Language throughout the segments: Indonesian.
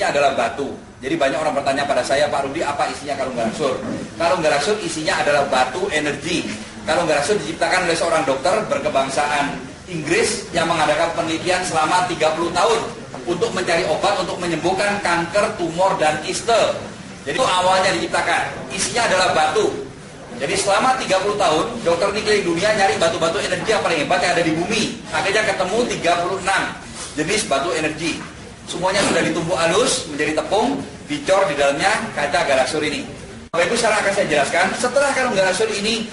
isinya adalah batu. Jadi banyak orang bertanya pada saya, Pak Rudi, apa isinya kalung garaksur? Kalung garaksur isinya adalah batu energi. Kalung garaksur diciptakan oleh seorang dokter berkebangsaan Inggris yang mengadakan penelitian selama 30 tahun untuk mencari obat untuk menyembuhkan kanker, tumor, dan kiste. Jadi itu awalnya diciptakan. Isinya adalah batu. Jadi selama 30 tahun, dokter ini keliling dunia nyari batu-batu energi yang paling hebat yang ada di bumi. Akhirnya ketemu 36 jenis batu energi. Semuanya sudah ditumbuk halus menjadi tepung, dicor di dalamnya kaca garaksur ini. Bapak Ibu, sekarang akan saya jelaskan. Setelah kalung garaksur ini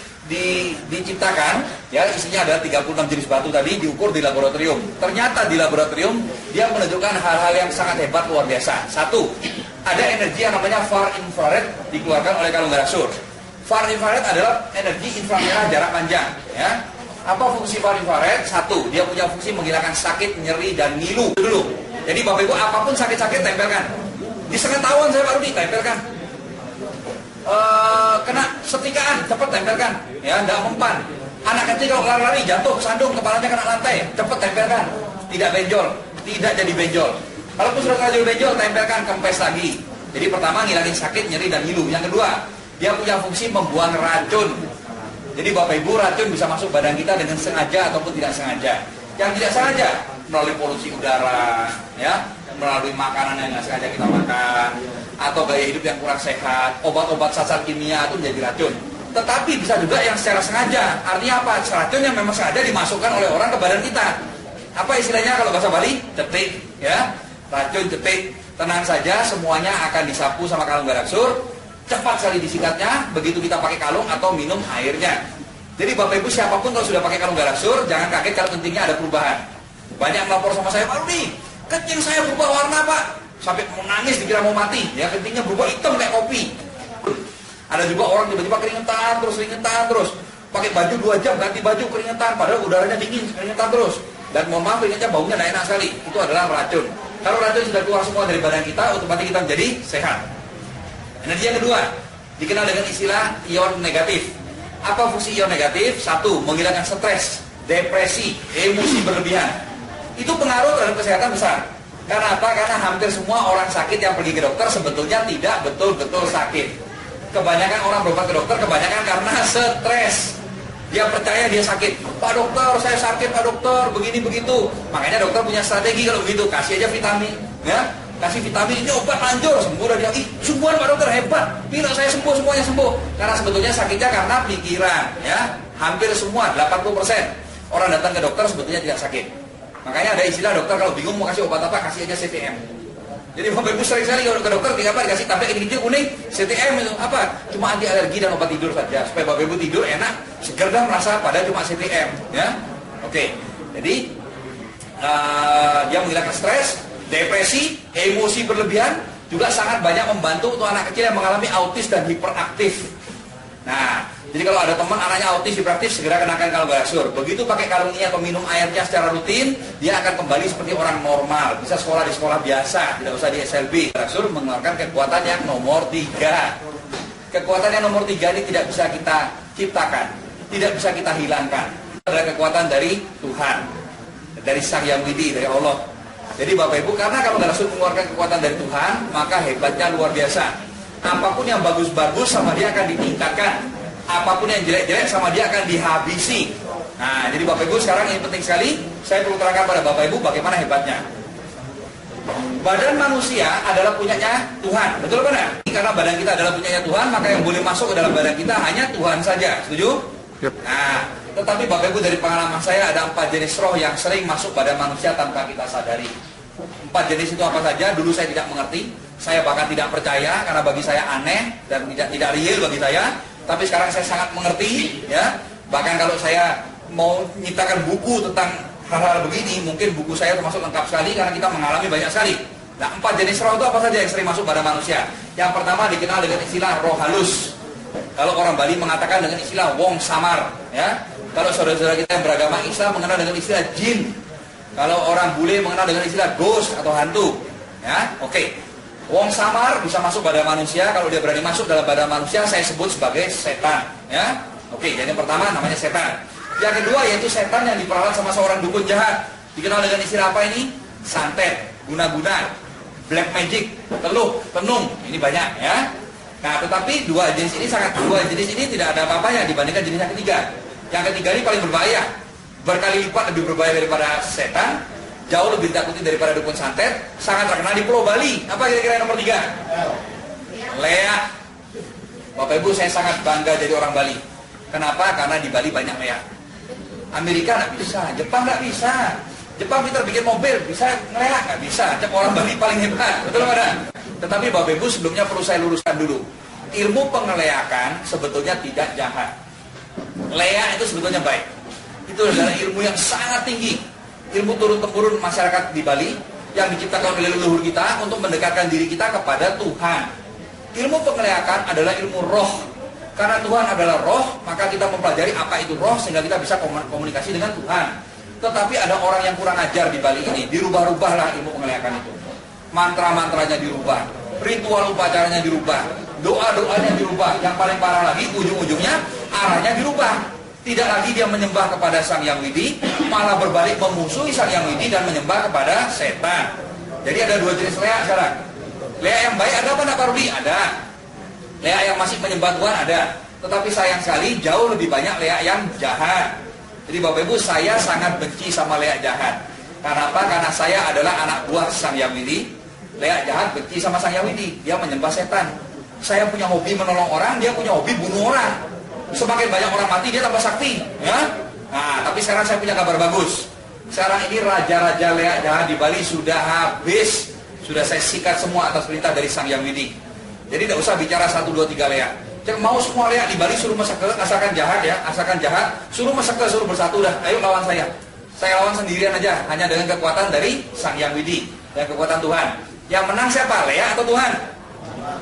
diciptakan, ya isinya adalah 36 jenis batu tadi, diukur di laboratorium. Ternyata di laboratorium dia menunjukkan hal-hal yang sangat hebat, luar biasa. Satu, ada energi yang namanya far infrared dikeluarkan oleh kalung garaksur. Far infrared adalah energi inframerah jarak panjang. Ya. Apa fungsi far infrared? Satu, dia punya fungsi menghilangkan sakit, nyeri, dan ngilu. Dulu. Jadi Bapak Ibu, apapun sakit-sakit tempelkan. Di sepengetahuan saya Pak Rudi, tempelkan. Kena setikaan, cepat tempelkan. Ya, tidak mempan. Anak kecil kalau lari-lari jatuh, kesandung, kepalanya kena lantai, cepat tempelkan. Tidak benjol, tidak jadi benjol. Kalaupun sudah jadi benjol, tempelkan, kempes lagi. Jadi pertama ngilangin sakit, nyeri, dan ngilu. Yang kedua, dia punya fungsi membuang racun. Jadi Bapak Ibu, racun bisa masuk badan kita dengan sengaja ataupun tidak sengaja. Yang tidak sengaja melalui polusi udara, ya, melalui makanan yang nggak sengaja kita makan, atau gaya hidup yang kurang sehat, obat-obat sasar kimia itu menjadi racun. Tetapi bisa juga yang secara sengaja. Artinya apa? Racun yang memang sengaja dimasukkan oleh orang ke badan kita. Apa istilahnya kalau bahasa Bali? Cetik, ya. Racun cetik. Tenang saja, semuanya akan disapu sama kalung garaksur. Cepat sekali disikatnya, begitu kita pakai kalung atau minum airnya. Jadi Bapak Ibu, siapapun kalau sudah pakai kalung garaksur, jangan kaget kalau kencingnya ada perubahan. Banyak melapor sama saya, Pak Rudi, kencing saya berubah warna Pak. Sampai mau nangis dikira mau mati, ya kencingnya berubah hitam kayak kopi. Ada juga orang tiba-tiba keringetan terus. Pakai baju 2 jam, ganti baju keringetan, padahal udaranya dingin, keringetan terus. Dan mohon maaf, keringetnya baunya tidak enak sekali. Itu adalah racun. Kalau racun sudah keluar semua dari badan kita, otomatis kita menjadi sehat. Energi yang kedua, dikenal dengan istilah ion negatif. Apa fungsi ion negatif? Satu, menghilangkan stres, depresi, emosi berlebihan. Itu pengaruh terhadap kesehatan besar. Karena apa? Karena hampir semua orang sakit yang pergi ke dokter sebetulnya tidak betul-betul sakit. Kebanyakan orang berobat ke dokter, kebanyakan karena stres. Dia percaya dia sakit. Pak dokter, saya sakit Pak dokter, begini begitu. Makanya dokter punya strategi kalau begitu, kasih aja vitamin, ya. Kasih vitamin, ini obat lanjut, sembuh dah dia. Ih, sembuhan Pak dokter hebat. Bila saya sembuh, semuanya sembuh. Karena sebetulnya sakitnya karena pikiran, ya. Hampir semua, 80% orang datang ke dokter sebetulnya tidak sakit. Makanya ada istilah dokter kalau bingung mau kasih obat apa, kasih aja CTM. Jadi Bapak Ibu sering sekali kalau ke dokter tiga dikasih tampil kecil kuning, CTM itu apa? Cuma anti alergi dan obat tidur saja. Supaya Bapak Ibu tidur enak, segar dan merasa pada cuma CTM, ya. Oke. Jadi dia menghilangkan stres, depresi, emosi berlebihan, juga sangat banyak membantu untuk anak kecil yang mengalami autis dan hiperaktif. Nah, jadi kalau ada teman anaknya autis hiperaktif, segera kenakan kalung garaksur. Begitu pakai kalung ini atau minum airnya secara rutin, dia akan kembali seperti orang normal. Bisa sekolah di sekolah biasa, tidak usah di SLB. Garaksur mengeluarkan kekuatan yang nomor 3. Kekuatan yang nomor 3 ini tidak bisa kita ciptakan, tidak bisa kita hilangkan. Itu adalah kekuatan dari Tuhan, dari Sang Yang Widi, dari Allah. Jadi Bapak Ibu, karena kalau garaksur mengeluarkan kekuatan dari Tuhan, maka hebatnya luar biasa. Apapun yang bagus-bagus sama dia akan ditingkatkan. Apapun yang jelek-jelek sama dia akan dihabisi. Nah, jadi Bapak Ibu sekarang ini penting sekali. Saya perlu terangkan pada Bapak Ibu bagaimana hebatnya. Badan manusia adalah punyanya Tuhan, betul benar? Karena badan kita adalah punyanya Tuhan, maka yang boleh masuk ke dalam badan kita hanya Tuhan saja. Setuju? Yep. Nah, tetapi Bapak Ibu dari pengalaman saya ada 4 jenis roh yang sering masuk pada manusia tanpa kita sadari. 4 jenis itu apa saja? Dulu saya tidak mengerti, saya bahkan tidak percaya karena bagi saya aneh dan tidak real bagi saya. Tapi sekarang saya sangat mengerti, ya. Bahkan kalau saya mau menciptakan buku tentang hal-hal begini, mungkin buku saya termasuk lengkap sekali karena kita mengalami banyak sekali. Nah, 4 jenis roh itu apa saja yang sering masuk pada manusia? Yang pertama dikenal dengan istilah roh halus. Kalau orang Bali mengatakan dengan istilah wong samar, ya. Kalau saudara-saudara kita yang beragama Islam mengenal dengan istilah jin. Kalau orang bule mengenal dengan istilah ghost atau hantu, ya. Oke. Wong samar bisa masuk pada manusia. Kalau dia berani masuk dalam badan manusia, saya sebut sebagai setan, ya. Oke, jadi yang pertama namanya setan. Yang kedua yaitu setan yang diperalat sama seorang dukun jahat. Dikenal dengan istilah apa ini? Santet, guna-guna. black magic, teluh, tenung, ini banyak ya. Nah, tetapi dua jenis ini tidak ada apa-apanya dibandingkan jenis yang ketiga. Yang ketiga ini paling berbahaya, berkali lipat lebih berbahaya daripada setan, jauh lebih ditakuti daripada dukun santet, sangat terkenal di Pulau Bali. Apa kira-kira nomor 3? Leak. Bapak Ibu, saya sangat bangga jadi orang Bali. Kenapa? Karena di Bali banyak leak. Amerika nggak bisa, Jepang nggak bisa. Jepang pintar bikin mobil, bisa ngeleak nggak bisa. Orang Bali paling hebat, betul nggak ada? Tetapi Bapak Ibu, sebelumnya perlu saya luruskan dulu. Ilmu pengeleakan sebetulnya tidak jahat. Leak itu sebetulnya baik. Itu adalah ilmu yang sangat tinggi. Ilmu turun-temurun masyarakat di Bali yang diciptakan oleh leluhur kita untuk mendekatkan diri kita kepada Tuhan. Ilmu pengeleakan adalah ilmu roh. Karena Tuhan adalah roh, maka kita mempelajari apa itu roh sehingga kita bisa komunikasi dengan Tuhan. Tetapi ada orang yang kurang ajar di Bali ini, dirubah-rubahlah ilmu pengeleakan itu. Mantra-mantranya dirubah, ritual upacaranya dirubah, doa-doanya dirubah. Yang paling parah lagi, ujung-ujungnya arahnya dirubah. Tidak lagi dia menyembah kepada Sang Hyang Widi, malah berbalik memusuhi Sang Hyang Widi dan menyembah kepada setan. Jadi ada dua jenis leak sekarang. Leak yang baik ada apa Pak Rudi? Ada. Leak yang masih menyembah Tuhan ada. Tetapi sayang sekali jauh lebih banyak leak yang jahat. Jadi Bapak Ibu, saya sangat benci sama leak jahat. Karena apa? Karena saya adalah anak buah Sang Hyang Widi. Leak jahat benci sama Sang Hyang Widi. Dia menyembah setan. Saya punya hobi menolong orang, dia punya hobi bunuh orang. Semakin banyak orang mati, dia tambah sakti, ya. Nah, tapi sekarang saya punya kabar bagus. Sekarang ini raja-raja leak jahat di Bali sudah habis. Sudah saya sikat semua atas perintah dari Sang Hyang Widi. Jadi tidak usah bicara 1, 2, 3 leak. Jangan mau semua leak di Bali suruh masakan, asalkan jahat ya, asalkan jahat, suruh masakan, suruh bersatu dah. Ayo lawan saya. Saya lawan sendirian aja, hanya dengan kekuatan dari Sang Hyang Widi dan kekuatan Tuhan. Yang menang siapa? Leak atau Tuhan?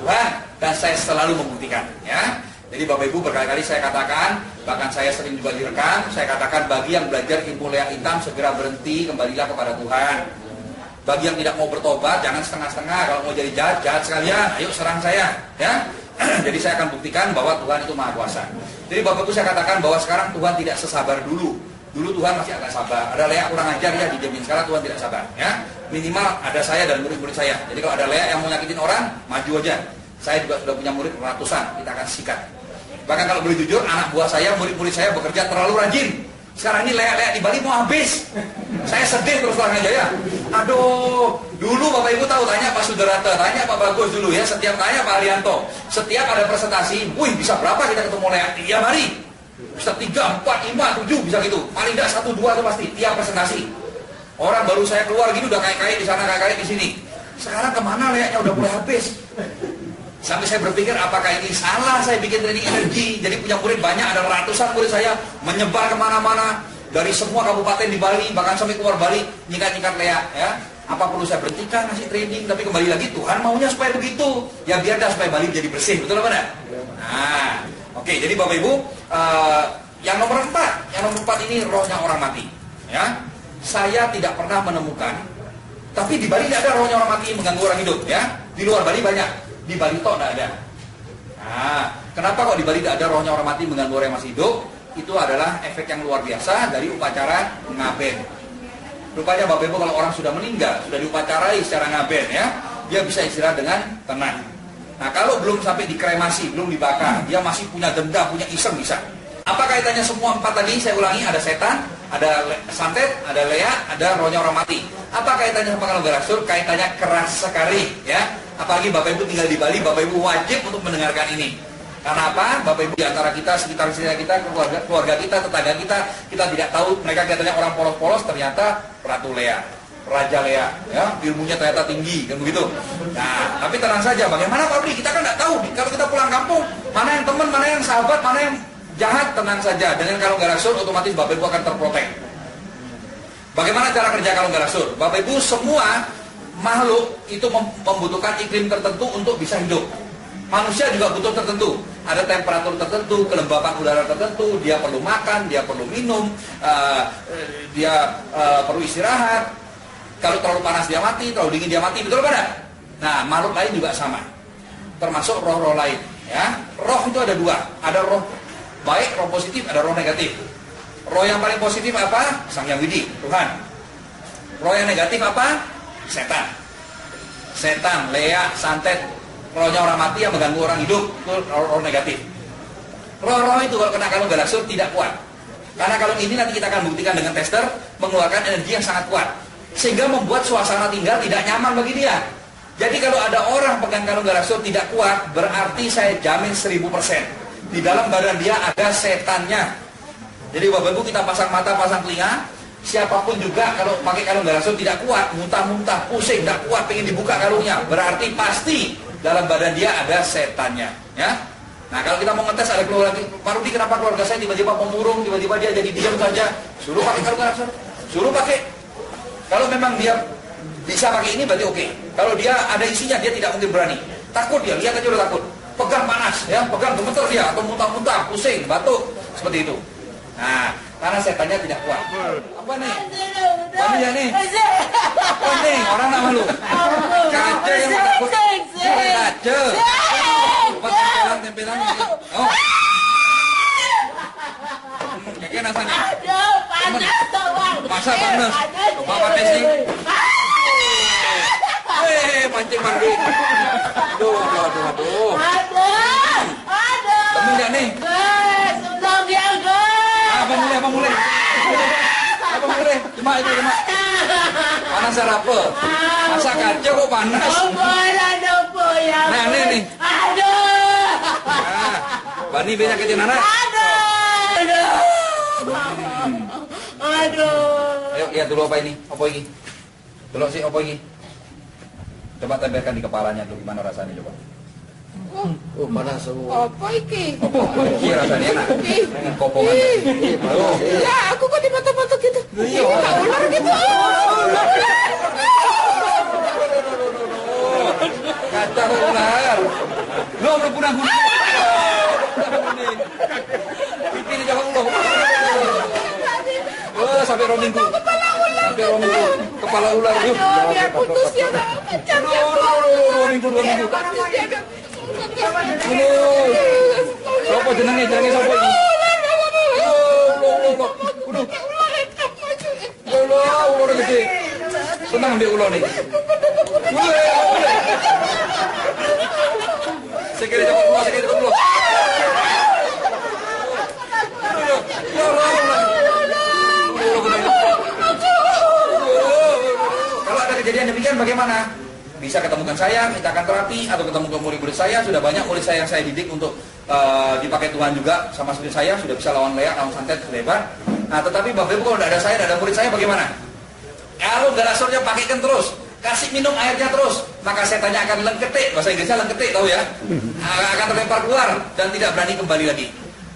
Tuhan. Dan saya selalu membuktikan, ya. Jadi Bapak Ibu, berkali-kali saya katakan, bahkan saya sering juga direkam, saya katakan bagi yang belajar ilmu leak hitam segera berhenti, kembalilah kepada Tuhan. Bagi yang tidak mau bertobat, jangan setengah-setengah. Kalau mau jadi jahat, jahat sekalian, ayo serang saya, ya. Jadi saya akan buktikan bahwa Tuhan itu Maha Kuasa. Jadi Bapak Ibu, saya katakan bahwa sekarang Tuhan tidak sesabar dulu. Dulu Tuhan masih agak sabar. Ada leak kurang ajar ya dijamin. Sekarang Tuhan tidak sabar, ya. Minimal ada saya dan murid-murid saya. Jadi kalau ada leak yang mau nyakitin orang, maju aja. Saya juga sudah punya murid ratusan, kita akan sikat. Bahkan kalau boleh jujur, anak buah saya, murid-murid saya bekerja terlalu rajin. Sekarang ini leak-leak di Bali mau habis. Saya sedih terus terang aja ya. Aduh, dulu Bapak Ibu tahu, tanya Pak Sudarata, tanya Pak Bagus dulu ya, setiap tanya Pak Alianto. Setiap ada presentasi, wih bisa berapa kita ketemu leak? Tiap hari. Bisa 3, 4, 5, 7 bisa gitu. Paling tidak 1, 2 itu pasti tiap presentasi. Orang baru saya keluar gitu udah kayak di sana, kayak di sini. Sekarang kemana leaknya udah mulai habis. Sampai saya berpikir apakah ini salah saya bikin training energi. Jadi punya murid banyak, ada ratusan murid saya menyebar kemana-mana. Dari semua kabupaten di Bali, bahkan sampai keluar Bali, nyikat-nyikat leak ya. Apa perlu saya berhentikan ngasih training? Tapi kembali lagi Tuhan maunya supaya begitu. Ya biar dah supaya Bali jadi bersih, betul apa enggak? Nah, oke, jadi Bapak Ibu, yang nomor 4 ini rohnya orang mati. Ya, saya tidak pernah menemukan. Tapi di Bali tidak ada rohnya orang mati mengganggu orang hidup ya. Di luar Bali banyak. Di Bali toh tidak ada. Nah, kenapa kok di Bali tidak ada rohnya orang mati mengganggu orang yang masih hidup? Itu adalah efek yang luar biasa dari upacara ngaben. Rupanya Bapak Ibu, kalau orang sudah meninggal, sudah diupacarai secara ngaben ya, dia bisa istirahat dengan tenang. Nah, kalau belum sampai dikremasi, belum dibakar, dia masih punya dendam, punya iseng bisa. Apa kaitannya semua 4 tadi? Saya ulangi, ada setan, ada santet, ada leak, ada rohnya orang mati. Apa kaitannya sama kalau Garasur? Kaitannya keras sekali ya. Apalagi Bapak Ibu tinggal di Bali, Bapak Ibu wajib untuk mendengarkan ini. Karena apa? Bapak Ibu di antara kita, sekitar kita, keluarga kita, tetangga kita tidak tahu, mereka kelihatannya orang polos-polos, ternyata Ratu Leak, Raja Leak, ya, ilmunya ternyata tinggi, kan begitu. Nah, tapi tenang saja, bagaimana Pak Bri? Kita kan nggak tahu, kalau kita pulang kampung, mana yang teman, mana yang sahabat, mana yang jahat, tenang saja. Dengan kalung Garasur, otomatis Bapak Ibu akan terprotek. Bagaimana cara kerja kalung Garasur? Bapak Ibu, semua makhluk itu membutuhkan iklim tertentu untuk bisa hidup. Manusia juga butuh tertentu. Ada temperatur tertentu, kelembapan udara tertentu, dia perlu makan, dia perlu minum, dia perlu istirahat. Kalau terlalu panas dia mati, terlalu dingin dia mati, betul apa enggak? Nah, makhluk lain juga sama. Termasuk roh-roh lain, ya. Roh itu ada 2, ada roh baik, roh positif, ada roh negatif. Roh yang paling positif apa? Sang Hyang Widi, Tuhan. Roh yang negatif apa? Setan. setan, leak, santet, rohnya orang mati yang mengganggu orang hidup, itu roh negatif. Roh-roh itu kalau kena kalung galaksur tidak kuat. Karena kalung ini nanti kita akan buktikan dengan tester mengeluarkan energi yang sangat kuat, sehingga membuat suasana tinggal tidak nyaman bagi dia. Jadi kalau ada orang pegang kalung galaksur tidak kuat, berarti saya jamin 1000% di dalam badan dia ada setannya. Jadi Bapak Ibu, kita pasang mata, pasang telinga, siapapun juga kalau pakai kalung galaksur tidak kuat, muntah-muntah, pusing, tidak kuat, pengen dibuka kalungnya, berarti pasti dalam badan dia ada setannya, ya. Nah kalau kita mau ngetes ada keluarga, Pak Rudi kenapa keluarga saya tiba-tiba pemurung, tiba-tiba dia jadi diam saja, suruh pakai kalung galaksur, suruh pakai. Kalau memang dia bisa pakai ini berarti oke. Kalau dia ada isinya dia tidak mungkin berani, takut dia, lihat aja udah takut, pegang panas, ya, pegang gemeter dia, atau muntah-muntah, pusing, batuk, seperti itu. Nah karena setannya tidak kuat. Apa nih? Apa ya nih? Apa nih? Orang nak malu? Kaca yang takut. Kaca. Tempelan. Oh. Kayak rasanya. Masa panas? Coba pakai sih. Pancing mandi. Aduh. Temen gak nih? Apa mulai? Cuma. Panas apa? Masa kaca kok panas? Nah, nih. Nah, Bani banyak kecil anak. Aduh. Ayo lihat dulu apa ini? Apa ini? Dulu sih apa ini? Coba tempelkan di kepalanya tuh, gimana rasanya coba. Oh panas semua. Apa iki? Apa iki rasanya enak? Dengan kopongan. Ya, aku kok di mata-mata gitu. Iya, ular gitu. Kaca ular. Lo udah punah-punah. Bikin jangan ular. Oh, sampai rominggu. Kepala ular. Dia putus ya. Macam Dua minggu. Sopo jenenge sopo iki? Ular gede. Senang ambil ular nih. Sekali cepat keluar. Kalau ada kejadian demikian bagaimana? Bisa ketemukan saya, kita akan terapi, atau ketemu ke murid-murid saya. Sudah banyak murid saya yang saya didik untuk dipakai Tuhan juga sama seperti saya, sudah bisa lawan leak, lawan santet, hebat. Nah tetapi Bapak Ibu kalau tidak ada saya, tidak ada murid saya bagaimana? Kalau galasurnya pakaikan terus, kasih minum airnya terus, maka setannya akan lengketik, bahasa Inggrisnya lengketik, tahu ya? Akan terlempar keluar dan tidak berani kembali lagi.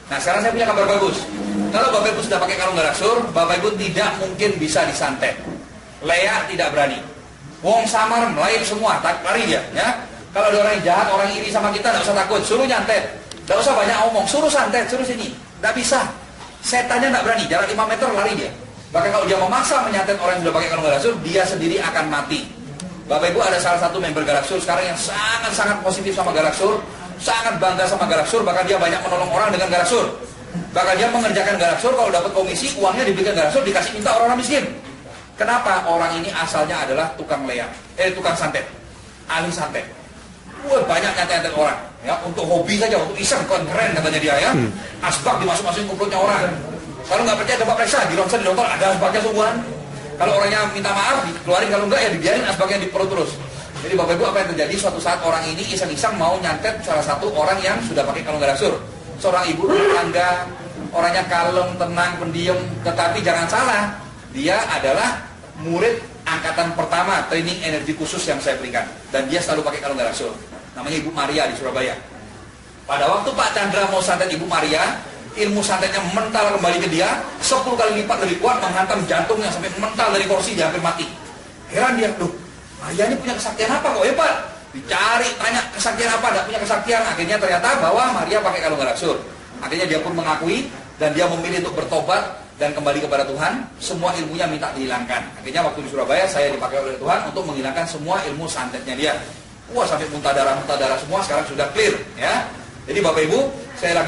Nah sekarang saya punya kabar bagus. Kalau Bapak Ibu sudah pakai kalung galaksur, Bapak Ibu tidak mungkin bisa disantet. Leak tidak berani. Wong samar melayu semua, lari dia, ya. Kalau ada orang yang jahat, orang iri sama kita, tidak usah takut, suruh nyantet, tidak usah banyak omong, suruh santet, suruh sini, tidak bisa. Setannya tidak berani, jarak 5 meter lari dia. Bahkan kalau dia memaksa menyantet orang yang sudah pakai kalung galaksur, dia sendiri akan mati. Bapak Ibu ada salah satu member galaksur sekarang yang sangat positif sama galaksur, sangat bangga sama galaksur, bahkan dia banyak menolong orang dengan galaksur. Bahkan dia mengerjakan galaksur, kalau dapat komisi, uangnya diberikan galaksur, dikasih minta orang-orang miskin. Kenapa? Orang ini asalnya adalah tukang leak, tukang santet, ahli santet. Wah, banyak nyantet orang, ya, untuk hobi saja, untuk iseng, keren katanya dia, ya. Asbak dimasuk-masukin ke perutnya orang. Kalau nggak percaya coba periksa, di ronsen, di dokter ada asbaknya sungguhan. Kalau orangnya minta maaf, dikeluarin, kalau enggak ya dibiarin asbaknya di perut terus. Jadi Bapak Ibu, apa yang terjadi? Suatu saat orang ini iseng-iseng mau nyantet salah satu orang yang sudah pakai kalung galaksur. Seorang ibu tangga, orangnya kalem, tenang, pendiam, tetapi jangan salah, dia adalah murid angkatan pertama training energi khusus yang saya berikan, dan dia selalu pakai kalung galaksur. Namanya Ibu Maria di Surabaya. Pada waktu Pak Chandra mau santet Ibu Maria, ilmu santetnya mental kembali ke dia 10 kali lipat lebih kuat, menghantam jantungnya sampai mental dari kursi, dia hampir mati. Heran dia, loh, Maria ini punya kesaktian apa kok hebat? Dicari, tanya kesaktian apa, tidak punya kesaktian. Akhirnya ternyata bahwa Maria pakai kalung galaksur. Akhirnya dia pun mengakui dan dia memilih untuk bertobat dan kembali kepada Tuhan. Semua ilmunya minta dihilangkan. Akhirnya waktu di Surabaya saya dipakai oleh Tuhan untuk menghilangkan semua ilmu santetnya dia. Wah, sampai muntah darah semua sekarang sudah clear, ya. Jadi Bapak Ibu, saya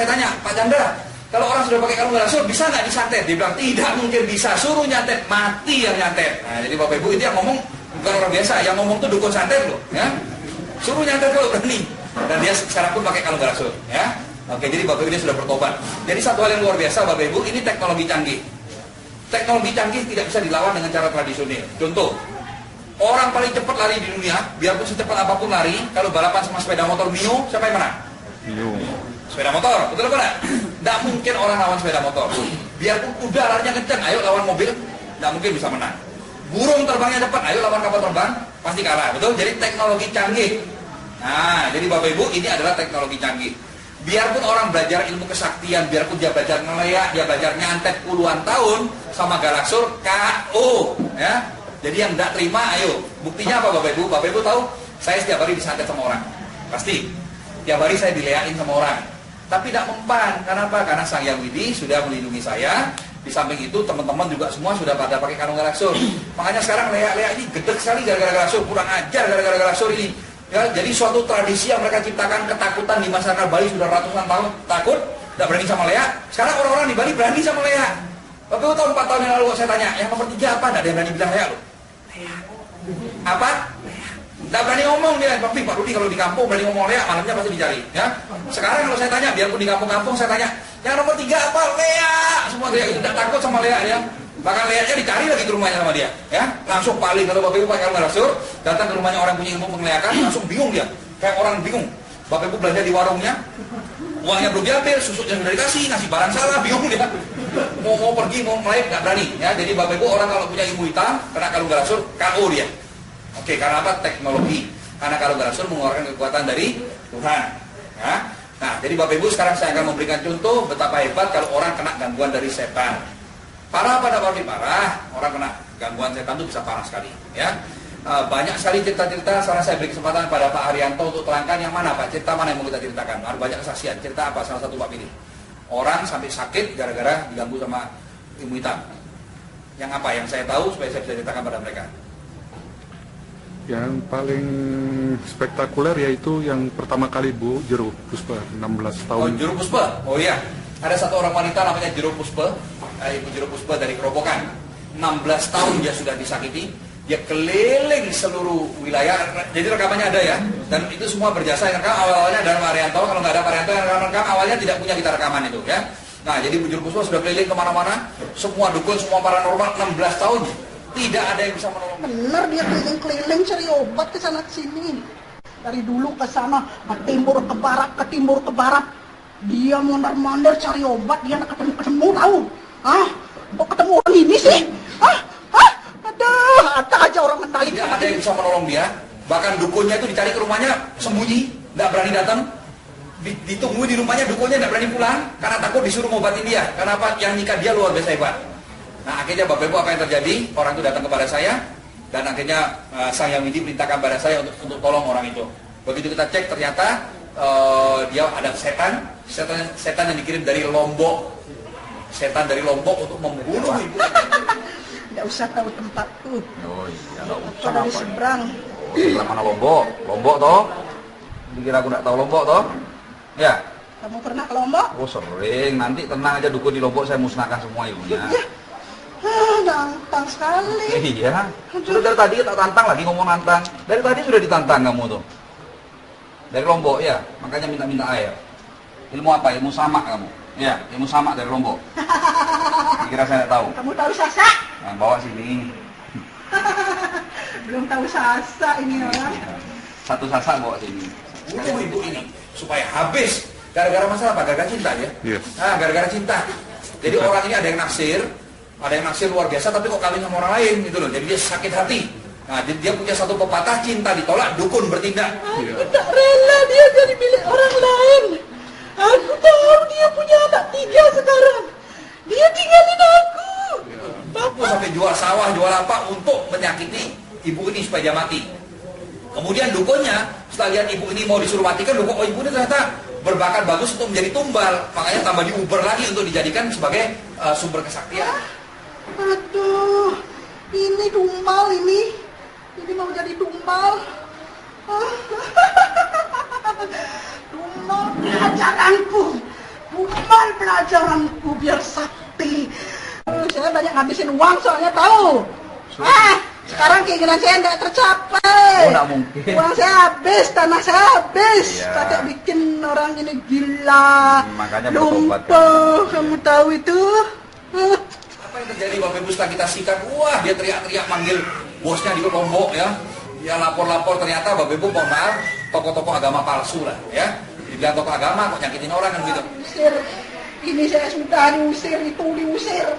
tanya, Pak Chandra, kalau orang sudah pakai kalung galaksur bisa nggak disantet? Dia bilang tidak mungkin bisa, suruh nyantet, mati yang nyantet. Nah, jadi Bapak Ibu itu yang ngomong bukan orang biasa. Yang ngomong tuh dukun santet loh, ya. Suruh nyantet kalau berani. Dan dia sekarang pun pakai kalung garasur, ya. Oke, jadi Bapak Ibu ini sudah bertobat. Jadi satu hal yang luar biasa Bapak Ibu, ini teknologi canggih. Teknologi canggih tidak bisa dilawan dengan cara tradisional. Contoh, orang paling cepat lari di dunia, biarpun secepat apapun lari, kalau balapan sama sepeda motor Mio, siapa yang menang? Mio. Sepeda motor, betul apa enggak? Tidak mungkin orang lawan sepeda motor. Biarpun kuda larinya kencang, ayo lawan mobil, tidak mungkin bisa menang. Burung terbangnya cepat, ayo lawan kapal terbang, pasti kalah, betul? Jadi teknologi canggih. Nah, jadi Bapak Ibu, ini adalah teknologi canggih. Biarpun orang belajar ilmu kesaktian, biarpun dia belajar ngeleak, dia belajar nyantet puluhan tahun sama Galaksur, KO, ya. Jadi yang tidak terima, ayo. Buktinya apa Bapak Ibu? Bapak Ibu tahu, saya setiap hari disantet sama orang. Pasti. Tiap hari saya dileakin sama orang. Tapi tidak mempan. Kenapa? Karena Sang Hyang Widi sudah melindungi saya. Di samping itu teman-teman juga semua sudah pada pakai kalung Galaksur. Makanya sekarang leak-leak ini gede sekali gara-gara Galaksur. Kurang ajar gara-gara Galaksur ini. Ya, jadi suatu tradisi yang mereka ciptakan, ketakutan di masyarakat Bali sudah ratusan tahun, takut, tidak berani sama leak. Sekarang orang-orang di Bali berani sama leak. Bapak Ibu tahu 4 tahun yang lalu saya tanya, yang nomor 3 apa? Tidak ada yang berani bilang leak loh. Apa? Tidak berani ngomong dia. Tapi Pak Rudi kalau di kampung berani ngomong leak, malamnya pasti dicari. Ya. Sekarang kalau saya tanya, biarpun di kampung-kampung saya tanya, yang nomor 3 apa? Leak. Semua leak itu tidak takut sama leak ya. Bahkan leaknya dicari lagi ke rumahnya sama dia, ya. Langsung paling kalau Bapak Ibu pakai kalung Galaksur, datang ke rumahnya orang punya ilmu pengleakan, langsung bingung dia, kayak orang bingung. Bapak Ibu belanja di warungnya, uangnya belum diambil, susuknya sudah dikasih, ngasih barang salah, bingung dia. Mau pergi, mau melahir, nggak berani. Ya, jadi Bapak Ibu orang kalau punya ilmu hitam, kena kalung Galaksur, KO dia. Oke, karena apa? Teknologi. Karena kalung Galaksur mengeluarkan kekuatan dari Tuhan. Ya. Nah, jadi Bapak Ibu sekarang saya akan memberikan contoh betapa hebat kalau orang kena gangguan dari setan. Parah pada parah, orang kena gangguan setan itu bisa parah sekali. Ya. Banyak sekali cerita-cerita, sekarang saya beri kesempatan pada Pak Haryanto untuk terangkan yang mana Pak, cerita mana yang mau kita ceritakan. Ada banyak kesaksian, cerita apa salah satu Pak pilih. Orang sampai sakit gara-gara diganggu sama ilmu hitam. Yang apa yang saya tahu supaya saya bisa ceritakan pada mereka. Yang paling spektakuler yaitu yang pertama kali Bu Jero Puspa 16 tahun. Oh, Jero Puspa. Oh iya. Ada satu orang wanita namanya Jero Puspa. Ibu Jero Puspa dari Kerobokan. 16 tahun dia sudah disakiti. Dia keliling seluruh wilayah. Jadi rekamannya ada ya. Dan itu semua berjasa yang rekam awalnya dari Pak Haryanto. Kalau nggak ada Pak Haryanto yang rekam awalnya tidak punya kita rekaman itu ya. Nah, jadi Bu Jero Puspa sudah keliling kemana-mana. Semua dukun, semua paranormal 16 tahun. Tidak ada yang bisa menolong. Benar dia keliling-keliling cari obat ke sana sini. Dari dulu ke sana, ke timur ke barat, ke timur ke barat. Dia mondar-mandir cari obat, dia nggak ketemu tahu. Ah, kok ketemu orang ini sih? Ada aja orang mentalik. Tidak ada yang bisa menolong dia. Bahkan dukunnya itu dicari ke rumahnya sembunyi, nggak berani datang. Ditunggu di rumahnya, dukunnya nggak berani pulang karena takut disuruh ngobatin dia. Karena apa? Yang nikah dia luar biasa hebat. Nah, akhirnya Bapak Ibu apa yang terjadi? Orang itu datang kepada saya dan akhirnya Sang Hyang Widi perintahkan pada saya untuk tolong orang itu. Begitu kita cek ternyata dia ada setan yang dikirim dari Lombok. Setan dari Lombok untuk membunuh ibu. Tidak usah tahu tempatku. Oh iya, enggak usah dari seberang. Seberang mana Lombok? Lombok toh? Dikira aku enggak tahu Lombok toh? Ya. Kamu pernah ke Lombok? Oh sering, nanti tenang aja dukun di Lombok saya musnahkan semua ibunya. Ya. Nantang sekali. Iya. Sudah dari tadi tak tantang lagi ngomong nantang. Dari tadi sudah ditantang kamu tuh. Dari Lombok ya, makanya minta air. Ilmu apa? Ilmu samak kamu. Ya, ilmu samak dari Lombok. Kira saya tidak tahu. Kamu tahu Sasa? Nah, bawa sini. Belum tahu Sasa ini orang. Satu Sasa bawa sini. Bunuh ibu ini supaya habis. Gara-gara masalah apa? Gara-gara cinta ya? Yes. Nah, gara-gara cinta. Jadi orang ini ada yang naksir luar biasa, tapi kok kawin sama orang lain gitu loh. Jadi dia sakit hati. Nah, dia punya satu pepatah, cinta ditolak, dukun bertindak. Aku tak rela dia jadi milik orang lain. Aku tahu dia punya anak 3 sekarang. Dia tinggalin aku. Aku sampai jual sawah, jual apa untuk menyakiti ibu ini supaya dia mati. Kemudian dukunnya, setelah lihat ibu ini mau disuruh matikan, dukun ibu ini ternyata berbakat bagus untuk menjadi tumbal. Makanya tambah diuber lagi untuk dijadikan sebagai sumber kesaktian. Aduh, ini tumbal ini. Ini mau jadi tumbal. Tumbal pelajaranku. Tumbal pelajaranku biar sakti. Saya banyak ngabisin uang soalnya tahu. Sekarang keinginan saya tidak tercapai. Oh, nggak mungkin. Uang saya habis, tanah saya habis. Iya. Kakek bikin orang ini gila. Makanya bertobat, lumpuh, kamu tahu itu? Apa yang terjadi Bapak Ibu setelah kita sikat? Wah, dia teriak-teriak manggil bosnya di Lombok ya. Dia lapor-lapor, ternyata Bapak Ibu mohon maaf, tokoh-tokoh agama palsu lah ya. Dibilang tokoh agama kok nyakitin orang kan gitu. Usir. Ini saya sudah diusir, itu diusir.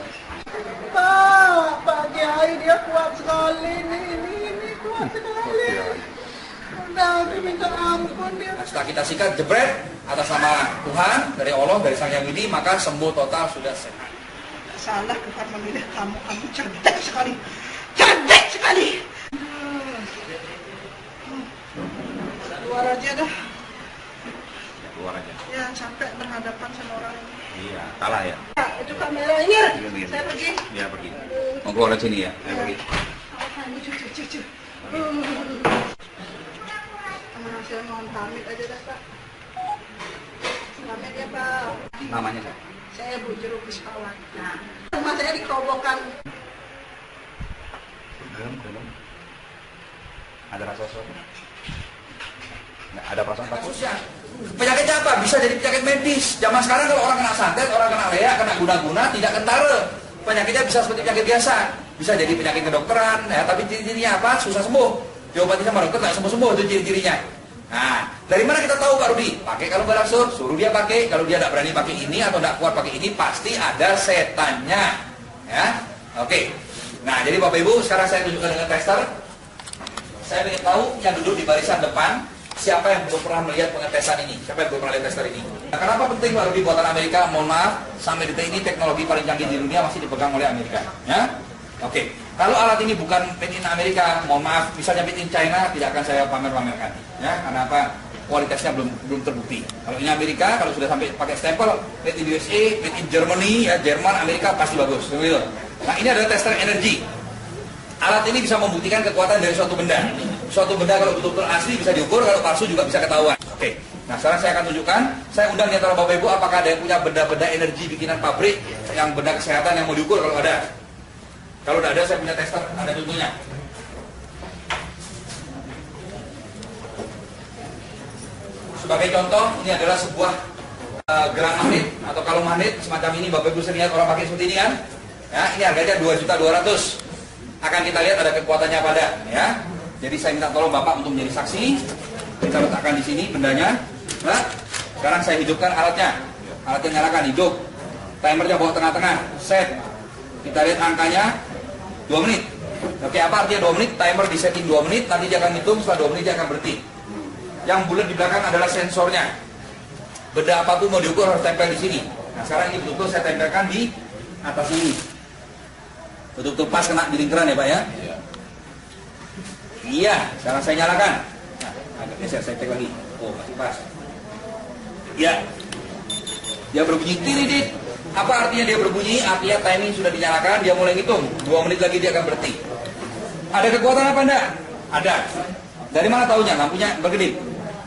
Pak Kiai dia kuat sekali ini kuat sekali. Udah, aku minta ampun dia. Nah, setelah kita sikat jebret atas nama Tuhan dari Allah dari Sang Yang Widi, maka sembuh total, sudah sehat. Salah Tuhan memilih kamu cerdas sekali. Cerdas sekali. Keluar aja dah. Keluar aja. Ya, sampai berhadapan sama orang ini. Iya, kalah ya. Ya, itu kamera ini. Saya pergi. Dia pergi. Mau keluar dari sini ya? Saya pergi. Cucu. Saya mohon pamit aja dah, Pak. Pamit ya, Pak. Namanya Pak? Saya Bu Jero Piskawan. Rumah saya dikerobokan. Belum. Ada rasa sesuatu? Nggak ada perasaan takut? Penyakitnya apa? Bisa jadi penyakit medis. Zaman sekarang kalau orang kena santet, orang kena leak, kena guna-guna, tidak kentara. Penyakitnya bisa seperti penyakit biasa. Bisa jadi penyakit kedokteran, ya, tapi ciri-cirinya apa? Susah sembuh. Diobati sama dokter nggak sembuh-sembuh, itu ciri-cirinya. Nah, dari mana kita tahu Pak Rudi? Pakai kalau nggak langsung, suruh dia pakai. Kalau dia nggak berani pakai ini atau nggak kuat pakai ini, pasti ada setannya. Ya, oke. Nah, jadi Bapak Ibu, sekarang saya tunjukkan dengan tester. Saya ingin tahu yang duduk di barisan depan, siapa yang belum pernah melihat pengetesan ini? Siapa yang belum pernah lihat tester ini? Nah, kenapa penting Pak Rudi buatan Amerika? Mohon maaf, sampai detik ini teknologi paling canggih di dunia masih dipegang oleh Amerika. Ya, oke. Kalau alat ini bukan made in Amerika, mohon maaf, misalnya made in China, tidak akan saya pamer-pamerkan. Ya, karena apa? Kualitasnya belum terbukti. Kalau ini Amerika, kalau sudah sampai pakai stempel made in USA, made in Germany, ya Jerman, Amerika pasti bagus. Begitu. Nah, ini adalah tester energi. Alat ini bisa membuktikan kekuatan dari suatu benda. Suatu benda kalau betul-betul asli bisa diukur, kalau palsu juga bisa ketahuan. Oke. Nah, sekarang saya akan tunjukkan. Saya undang di antara Bapak Ibu, apakah ada yang punya benda-benda energi bikinan pabrik, yang benda kesehatan yang mau diukur kalau ada. Kalau tidak ada, saya punya tester, ada contohnya. Sebagai contoh, ini adalah sebuah gelang magnet atau kalung magnet semacam ini. Bapak Ibu sering lihat orang pakai seperti ini kan? Ya, ini harganya 2.200.000. Akan kita lihat ada kekuatannya pada, ya. Jadi saya minta tolong Bapak untuk menjadi saksi. Kita letakkan di sini bendanya. Nah, sekarang saya hidupkan alatnya. Alatnya nyalakan, hidup. Timernya bawa tengah-tengah. Set. Kita lihat angkanya 2 menit. Oke, apa artinya 2 menit? Timer di setting 2 menit, nanti dia akan hitung, setelah 2 menit dia akan berhenti. Yang bulat di belakang adalah sensornya. Benda apapun mau diukur harus tempel di sini. Nah, sekarang ini betul-betul saya tempelkan di atas ini. Betul-betul pas kena di lingkaran ya Pak ya? Iya, sekarang saya nyalakan. Nah, agak geser, saya cek lagi. Oh, masih pas. Iya. Dia berbunyi tirit. Apa artinya dia berbunyi? Artinya timing sudah dinyalakan, dia mulai ngitung. 2 menit lagi dia akan berhenti. Ada kekuatan apa enggak? Ada. Dari mana tahunya? Lampunya berkedip.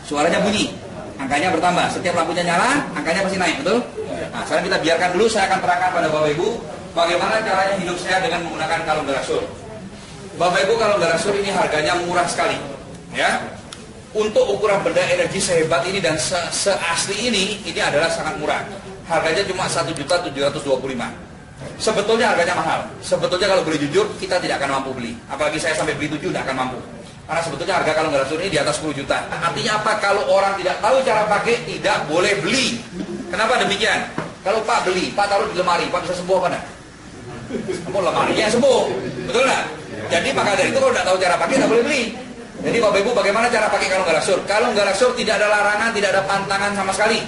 Suaranya bunyi. Angkanya bertambah. Setiap lampunya nyala, angkanya pasti naik, betul? Nah, sekarang kita biarkan dulu, saya akan terangkan pada Bapak Ibu bagaimana caranya hidup saya dengan menggunakan kalung garasur. Bapak Ibu, kalung garasur ini harganya murah sekali. Ya. Untuk ukuran benda energi sehebat ini dan seasli ini adalah sangat murah. Harganya cuma 1.725.000. Sebetulnya harganya mahal. Sebetulnya kalau boleh jujur, kita tidak akan mampu beli. Apalagi saya sampai beli 7 tidak akan mampu. Karena sebetulnya harga kalung garasur ini di atas 10 juta. Artinya apa? Kalau orang tidak tahu cara pakai, tidak boleh beli. Kenapa demikian? Kalau Pak beli, Pak taruh di lemari, Pak bisa sembuh apa enggak? Sembuh lemarinya yang sembuh. Betul nggak? Jadi maka dari itu kalau tidak tahu cara pakai, tidak boleh beli. Jadi Bapak Ibu, bagaimana cara pakai kalung garasur? Kalung garasur tidak ada larangan, tidak ada pantangan sama sekali.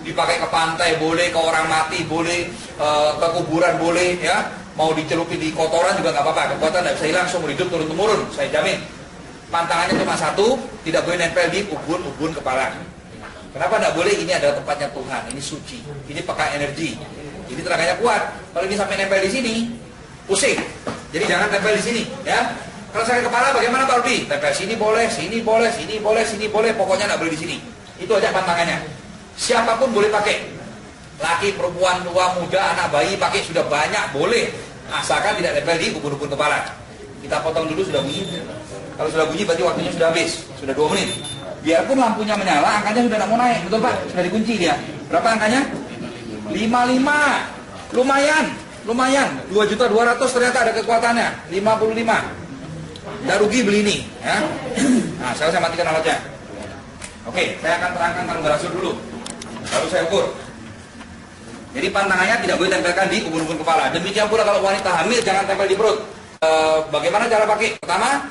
Dipakai ke pantai boleh, ke orang mati boleh, ke kuburan boleh, ya. Mau dicelupin di kotoran juga nggak apa-apa. Kekuatan tidak bisa hilang, seumur hidup turun-temurun, saya jamin. Pantangannya cuma satu, tidak boleh nempel di ubun kepala. Kenapa tidak boleh? Ini adalah tempatnya Tuhan, ini suci, ini pekat energi, ini tenaganya kuat. Kalau ini sampai nempel di sini, pusing. Jadi jangan tempel di sini, ya. Kalau sakit kepala bagaimana Pak Rudi? Tempel sini boleh, sini boleh, sini boleh, sini boleh, pokoknya tidak boleh di sini. Itu aja pantangannya. Siapapun boleh pakai. Laki, perempuan, tua, muda, anak bayi pakai sudah banyak boleh, asalkan tidak nempel di ubun-ubun kepala. Kita potong dulu sudah bunyi. Kalau sudah bunyi berarti waktunya sudah habis, sudah 2 menit. Biarpun lampunya menyala, angkanya sudah tidak mau naik, betul Pak? Sudah dikunci dia. Berapa angkanya? 55. Lumayan. 2.200.000 ternyata ada kekuatannya. 55. Tidak rugi beli ini, ya. Nah, saya matikan alatnya. Oke, saya akan terangkan kalung garasur dulu. Lalu saya ukur. Jadi pantangannya tidak boleh tempelkan di ubun-ubun kepala. Demikian pula kalau wanita hamil jangan tempel di perut. Bagaimana cara pakai? Pertama,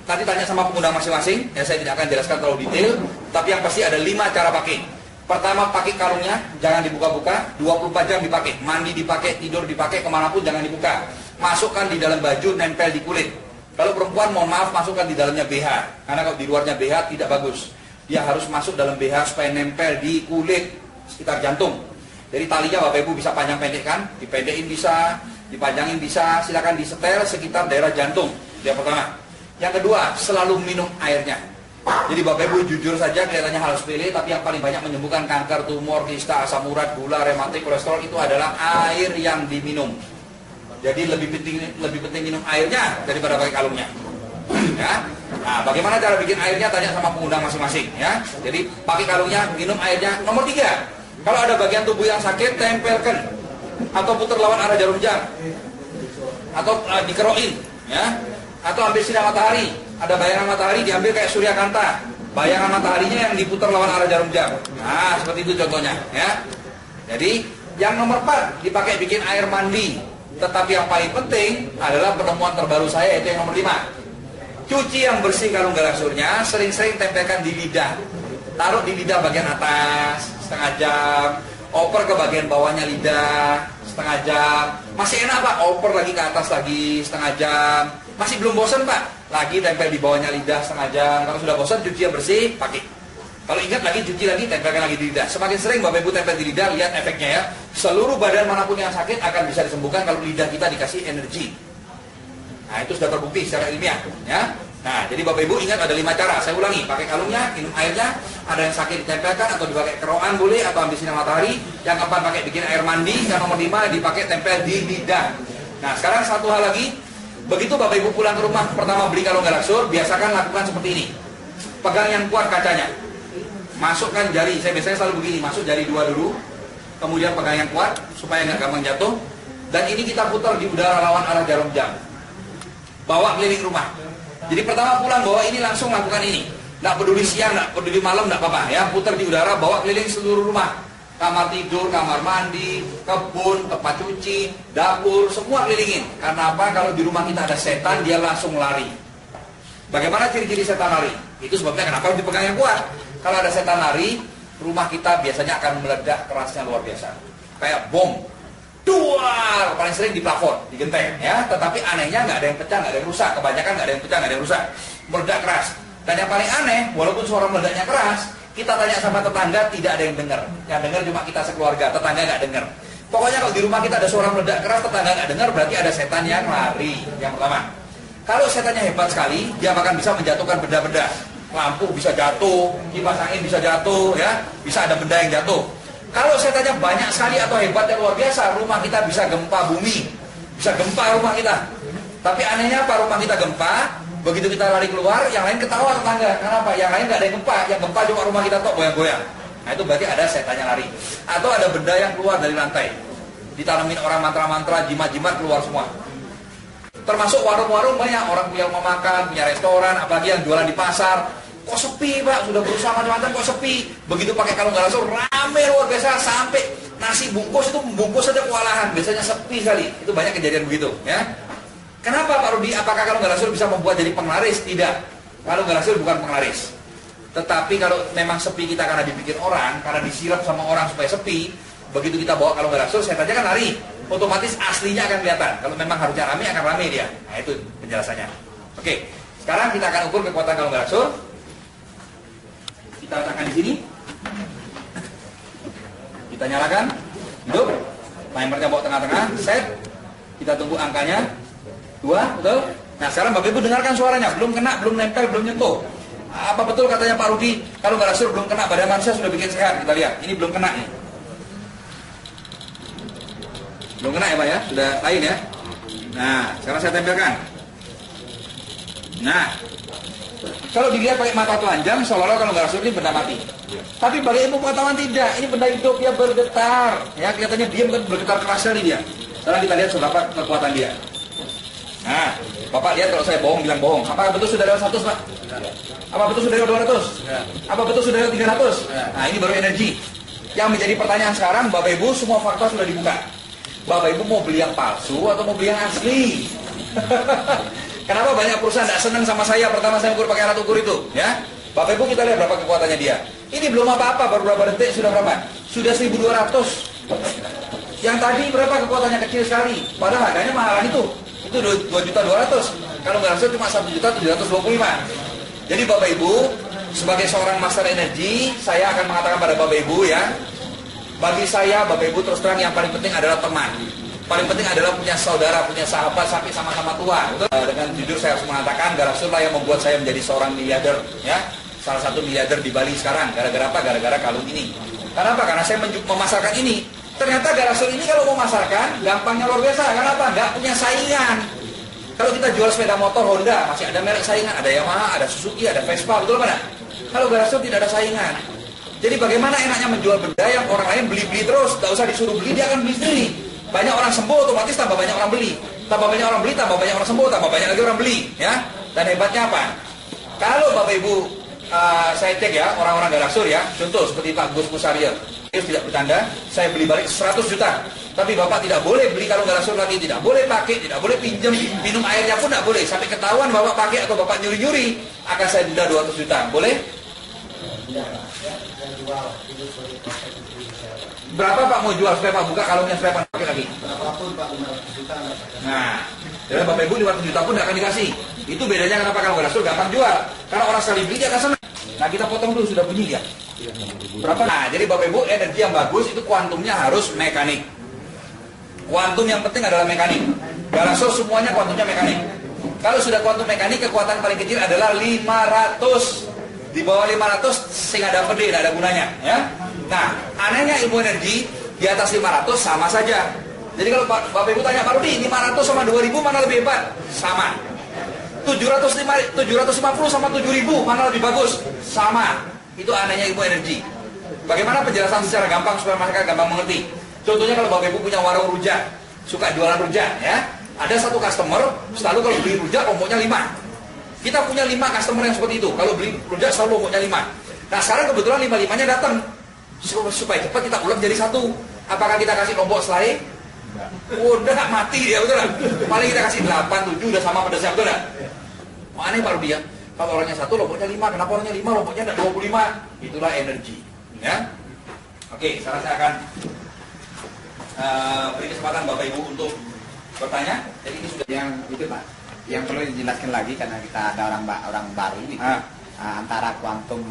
nanti tanya sama pengundang masing-masing. Ya, saya tidak akan jelaskan terlalu detail. Tapi yang pasti ada 5 cara pakai. Pertama, pakai kalungnya, jangan dibuka-buka. 24 jam dipakai. Mandi dipakai, tidur dipakai, kemanapun jangan dibuka. Masukkan di dalam baju, nempel di kulit. Kalau perempuan, mohon maaf, masukkan di dalamnya BH. Karena kalau di luarnya BH tidak bagus. Dia harus masuk dalam BH supaya nempel di kulit sekitar jantung. Jadi talinya Bapak Ibu bisa panjang pendekkan, dipendekin bisa, dipanjangin bisa, silakan disetel sekitar daerah jantung. Yang pertama. Yang kedua, selalu minum airnya. Jadi Bapak Ibu jujur saja kelihatannya hal sepele, tapi yang paling banyak menyembuhkan kanker, tumor, kista, asam urat, gula, rematik, kolesterol itu adalah air yang diminum. Jadi lebih penting minum airnya daripada pakai kalungnya. Ya. Nah, bagaimana cara bikin airnya tanya sama pengundang masing-masing, ya. Jadi pakai kalungnya, minum airnya. Nomor 3, kalau ada bagian tubuh yang sakit, tempelkan atau putar lawan arah jarum jam, atau dikerokin, ya. Atau ambil sinar matahari, ada bayangan matahari diambil kayak Surya Kanta, bayangan mataharinya yang diputar lawan arah jarum jam. Nah, seperti itu contohnya, ya. Jadi yang nomor 4 dipakai bikin air mandi. Tetapi yang paling penting adalah penemuan terbaru saya, yaitu yang nomor 5. Cuci yang bersih kalung garasurnya, sering-sering tempelkan di lidah. Taruh di lidah bagian atas setengah jam, oper ke bagian bawahnya lidah setengah jam. Masih enak Pak, oper lagi ke atas lagi setengah jam. Masih belum bosan Pak, lagi tempel di bawahnya lidah setengah jam. Kalau sudah bosan, cuci yang bersih, pakai. Kalau ingat lagi, cuci lagi, tempelkan lagi di lidah. Semakin sering Bapak Ibu tempel di lidah, lihat efeknya ya. Seluruh badan manapun yang sakit akan bisa disembuhkan kalau lidah kita dikasih energi. Nah, itu sudah terbukti secara ilmiah, ya. Nah, jadi Bapak Ibu ingat ada 5 cara. Saya ulangi, pakai kalungnya, minum airnya, ada yang sakit ditempelkan atau dipakai kerokan boleh, atau ambil sinar matahari. Yang keempat pakai bikin air mandi. Yang nomor 5 dipakai tempel di lidah. Nah, sekarang satu hal lagi, begitu Bapak Ibu pulang ke rumah, pertama beli kalung garaksur, biasakan lakukan seperti ini. Pegang yang kuat kacanya. Masukkan jari, saya biasanya selalu begini, masuk jari 2 dulu, kemudian pegang yang kuat supaya nggak gampang jatuh. Dan ini kita putar di udara lawan arah jarum jam. Bawa keliling rumah. Jadi pertama pulang bawa ini, langsung lakukan ini. Nggak peduli siang, nggak peduli malam, nggak apa-apa ya. Putar di udara, bawa keliling seluruh rumah. Kamar tidur, kamar mandi, kebun, tempat cuci, dapur, semua kelilingin. Karena apa? Kalau di rumah kita ada setan, dia langsung lari. Bagaimana ciri-ciri setan lari? Itu sebabnya kenapa harus dipegang yang kuat. Kalau ada setan lari, rumah kita biasanya akan meledak kerasnya luar biasa. Kayak bom. Duar, paling sering di plafon, di genteng, ya. Tetapi anehnya nggak ada yang pecah, nggak ada yang rusak. Kebanyakan nggak ada yang pecah, nggak ada yang rusak. Meledak keras. Dan yang paling aneh, walaupun suara meledaknya keras, kita tanya sama tetangga, tidak ada yang dengar. Yang dengar cuma kita sekeluarga, tetangga nggak dengar. Pokoknya kalau di rumah kita ada suara meledak keras, tetangga nggak dengar, berarti ada setan yang lari. Yang pertama. Kalau setannya hebat sekali, dia bahkan bisa menjatuhkan benda-benda. Lampu bisa jatuh, kipas angin bisa jatuh, ya, bisa ada benda yang jatuh. Kalau setannya banyak sekali atau hebat yang luar biasa, rumah kita bisa gempa bumi, bisa gempa rumah kita. Tapi anehnya apa? Rumah kita gempa, begitu kita lari keluar, yang lain ketawa tetangga. Kenapa? Yang lain nggak ada yang gempa, yang gempa cuma rumah kita tok goyang-goyang. Nah itu berarti ada setannya lari. Atau ada benda yang keluar dari lantai, ditanamin orang mantra-mantra, jimat-jimat keluar semua. Termasuk warung-warung banyak, orang yang mau makan, punya restoran, apalagi yang jualan di pasar. Kok sepi Pak, sudah berusaha macam-macam kok sepi. Begitu pakai kalung garaksur, rame luar biasa, sampai nasi bungkus itu bungkus saja kewalahan, biasanya sepi sekali. Itu banyak kejadian begitu, ya. Kenapa Pak Rudi? Apakah kalung garaksur bisa membuat jadi penglaris? Tidak. Kalung garaksur bukan penglaris. Tetapi kalau memang sepi kita karena dibikin orang, karena disiram sama orang supaya sepi, begitu kita bawa kalung garaksur, setannya kan lari. Otomatis aslinya akan kelihatan. Kalau memang harusnya rame, akan rame dia. Nah itu penjelasannya. Oke, sekarang kita akan ukur kekuatan kalung garaksur. Kita letakkan di sini. Kita nyalakan, hidup. Timernya bawa tengah-tengah, set. Kita tunggu angkanya 2, betul? Nah sekarang Bapak Ibu dengarkan suaranya, belum kena, belum nempel, belum nyentuh. Apa betul katanya Pak Rudi? Kalau garaksur belum kena, badan manusia sudah bikin sehat. Kita lihat, ini belum kena nih. Belum kena ya Pak ya, sudah lain ya. Nah sekarang saya tempelkan. Nah, kalau dilihat pakai mata telanjang, seolah-olah kalau nggak rasul ini benda mati. Tapi bagi ilmu pengetahuan tidak, ini benda hidup, dia bergetar. Ya, kelihatannya diam kan bergetar keras sekali dia. Sekarang kita lihat seberapa kekuatan dia. Nah, Bapak lihat kalau saya bohong, bilang bohong. Apakah betul sudah lewat 100, Pak? Apa betul sudah lewat 200? Apa betul sudah lewat 300? Nah, ini baru energi. Yang menjadi pertanyaan sekarang, Bapak Ibu, semua fakta sudah dibuka. Bapak Ibu mau beli yang palsu atau mau beli yang asli? Kenapa banyak perusahaan tidak senang sama saya pertama saya ukur pakai alat ukur itu? Ya, Bapak Ibu kita lihat berapa kekuatannya dia. Ini belum apa-apa, baru berapa detik sudah berapa? Sudah 1.200. Yang tadi berapa kekuatannya kecil sekali, padahal harganya mahalan itu 2.200.000. Kalau nggak salah cuma 1.725.000. Jadi Bapak Ibu, sebagai seorang master energi, saya akan mengatakan pada Bapak Ibu ya, bagi saya Bapak Ibu terus terang yang paling penting adalah teman. Paling penting adalah punya saudara, punya sahabat sampai sama-sama tua. Dengan jujur saya harus mengatakan Garasul lah yang membuat saya menjadi seorang miliarder, ya. Salah satu miliarder di Bali sekarang. Gara-gara apa? Gara-gara kalung ini. Kenapa? Karena saya memasarkan ini. Ternyata Garasul ini kalau memasarkan gampangnya luar biasa. Kenapa? Nggak punya saingan. Kalau kita jual sepeda motor Honda masih ada merek saingan, ada Yamaha, ada Suzuki, ada Vespa, betul apa? Kalau Garasul tidak ada saingan. Jadi bagaimana enaknya menjual benda yang orang lain beli-beli terus, nggak usah disuruh beli, dia akan beli sendiri. Banyak orang sembuh, otomatis tambah banyak orang beli. Tambah banyak orang beli, tambah banyak orang sembuh, tambah banyak lagi orang beli. Ya. Dan hebatnya apa? Kalau Bapak Ibu, saya cek ya, orang-orang Garasul ya, contoh seperti Pak Gus Musaryo, dia tidak bercanda, saya beli balik 100 juta. Tapi Bapak tidak boleh beli kalau Garasul lagi, tidak boleh pakai, tidak boleh pinjam, minum airnya pun tidak boleh. Sampai ketahuan Bapak pakai atau Bapak nyuri-nyuri, akan saya denda 200 juta. Boleh? Berapa Pak mau jual supaya Pak buka kalungnya supaya Pak pakai lagi? Berapapun Pak, 500 juta. Nah, jadi Bapak Ibu 500 juta pun tidak akan dikasih. Itu bedanya kenapa kalau Garasul gampang jual. Karena orang sekali beli dia akan senang. Nah kita potong dulu sudah bunyi ya. Berapa? Nah jadi Bapak Ibu energi yang bagus itu kuantumnya harus mekanik. Kuantum yang penting adalah mekanik. Garasul semuanya kuantumnya mekanik. Kalau sudah kuantum mekanik kekuatan paling kecil adalah 500. Di bawah 500 sehingga ada pede, tidak ada gunanya ya. Nah, anehnya ilmu energi di atas 500 sama saja. Jadi kalau Bapak Ibu tanya Pak Rudi, 500 sama 2000 mana lebih hebat? Sama. 750 sama 7000 mana lebih bagus? Sama. Itu anehnya ilmu energi. Bagaimana penjelasan secara gampang supaya masyarakat gampang mengerti? Contohnya kalau Bapak Ibu punya warung rujak, suka jualan rujak ya. Ada satu customer selalu kalau beli rujak lomboknya 5. Kita punya 5 customer yang seperti itu. Kalau beli rujak selalu lomboknya 5. Nah sekarang kebetulan 5-5-nya datang. Supaya cepat kita ulang jadi 1. Apakah kita kasih lombok selai? Udah mati dia, betul gak? Paling kita kasih 8, 7 udah sama pedasnya, betul gak? Aneh Pak Rudi ya. Kalau orangnya 1 lomboknya 5, kenapa orangnya 5 lomboknya ada 25? Itulah energi ya. Oke, sekarang saya akan beri kesempatan Bapak Ibu untuk bertanya. Jadi ini sudah yang itu Pak, yang perlu dijelaskan lagi karena kita ada orang baru gitu. Antara kuantum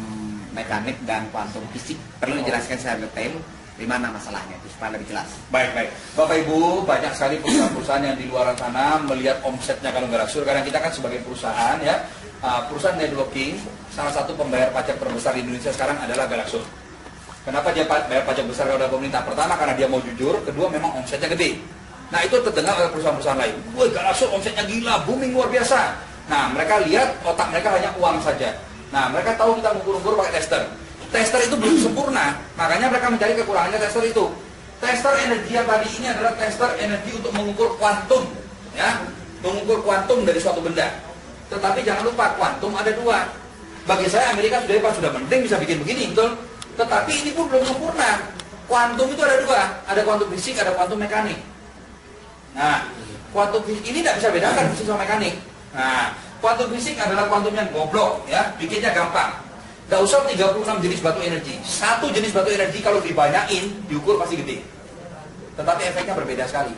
mekanik dan kuantum fisik perlu dijelaskan secara detail di mana masalahnya itu supaya lebih jelas. Baik. Bapak Ibu, banyak sekali perusahaan-perusahaan yang di luar sana melihat omsetnya kalau Garasul, karena kita kan sebagai perusahaan ya, perusahaan networking, salah satu pembayar pajak terbesar di Indonesia sekarang adalah Garasul. Kenapa dia bayar pajak besar kepada pemerintah? Pertama karena dia mau jujur, kedua memang omsetnya gede. Nah itu terdengar oleh perusahaan-perusahaan lain. Wah Garasul omsetnya gila, booming luar biasa. Nah mereka lihat otak mereka hanya uang saja. Nah mereka tahu kita mengukur-ukur pakai tester. Tester itu belum sempurna, makanya mereka mencari kekurangannya tester itu. Tester energi yang tadi ini adalah tester energi untuk mengukur kuantum, ya, mengukur kuantum dari suatu benda. Tetapi jangan lupa kuantum ada 2. Bagi saya Amerika sudah penting bisa bikin begini, betul. Tetapi ini pun belum sempurna. Kuantum itu ada 2, ada kuantum fisik, ada kuantum mekanik. Nah, kuantum fisik ini tidak bisa bedakan fisik sama mekanik. Nah, kuantum fisik adalah kuantum yang goblok, ya, bikinnya gampang. Gak usah 36 jenis batu energi. Satu jenis batu energi kalau dibanyakin, diukur pasti gede. Tetapi efeknya berbeda sekali.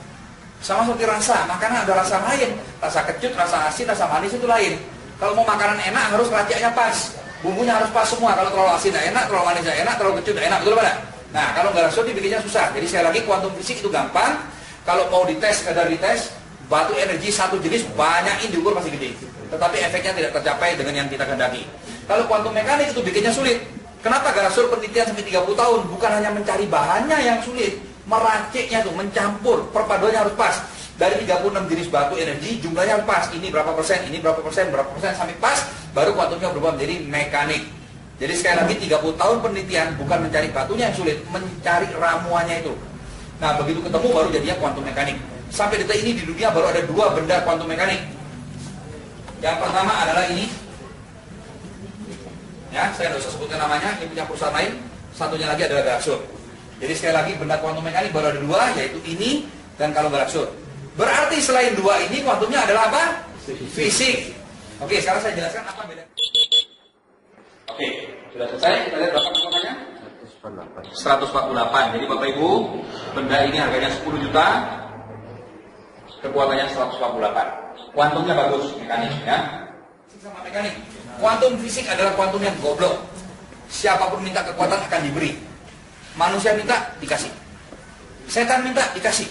Sama seperti rasa, makanan ada rasa lain. Rasa kecut, rasa asin, rasa manis itu lain. Kalau mau makanan enak harus raciknya pas. Bumbunya harus pas semua. Kalau terlalu asin tidak enak, terlalu manis tidak enak, terlalu kecut tidak enak. Betul pada? Nah, kalau Garasul dibikinnya susah. Jadi sekali lagi kuantum fisik itu gampang. Kalau mau dites, kadar dites, batu energi satu jenis banyakin diukur pasti gede. Tetapi efeknya tidak tercapai dengan yang kita kehendaki. Kalau kuantum mekanik itu bikinnya sulit. Kenapa Garasul penelitian sampai 30 tahun? Bukan hanya mencari bahannya yang sulit, meraciknya tuh, mencampur, perpaduannya harus pas. Dari 36 jenis batu energi, jumlahnya pas. Ini berapa persen, berapa persen, sampai pas, baru kuantumnya berubah menjadi mekanik. Jadi sekali lagi 30 tahun penelitian bukan mencari batunya yang sulit, mencari ramuannya itu. Nah, begitu ketemu baru jadinya kuantum mekanik. Sampai detik ini di dunia baru ada 2 benda kuantum mekanik. Yang pertama adalah ini. Ya, saya tidak usah sebutkan namanya, ini punya perusahaan lain. Satunya lagi adalah galaksur. Jadi sekali lagi benda kuantum mekanik baru ada 2, yaitu ini dan kalau galaksur. Berarti selain 2 ini kuantumnya adalah apa? Fisik. Oke, sekarang saya jelaskan apa beda. Oke, sudah selesai. Kita lihat berapa kekuatannya? 148. Jadi Bapak Ibu, benda ini harganya 10 juta. Kekuatannya 148. Kuantumnya bagus, mekanik ya. Sama mekanik. Kuantum fisik adalah kuantum yang goblok. Siapapun minta kekuatan akan diberi. Manusia minta, dikasih. Setan minta, dikasih.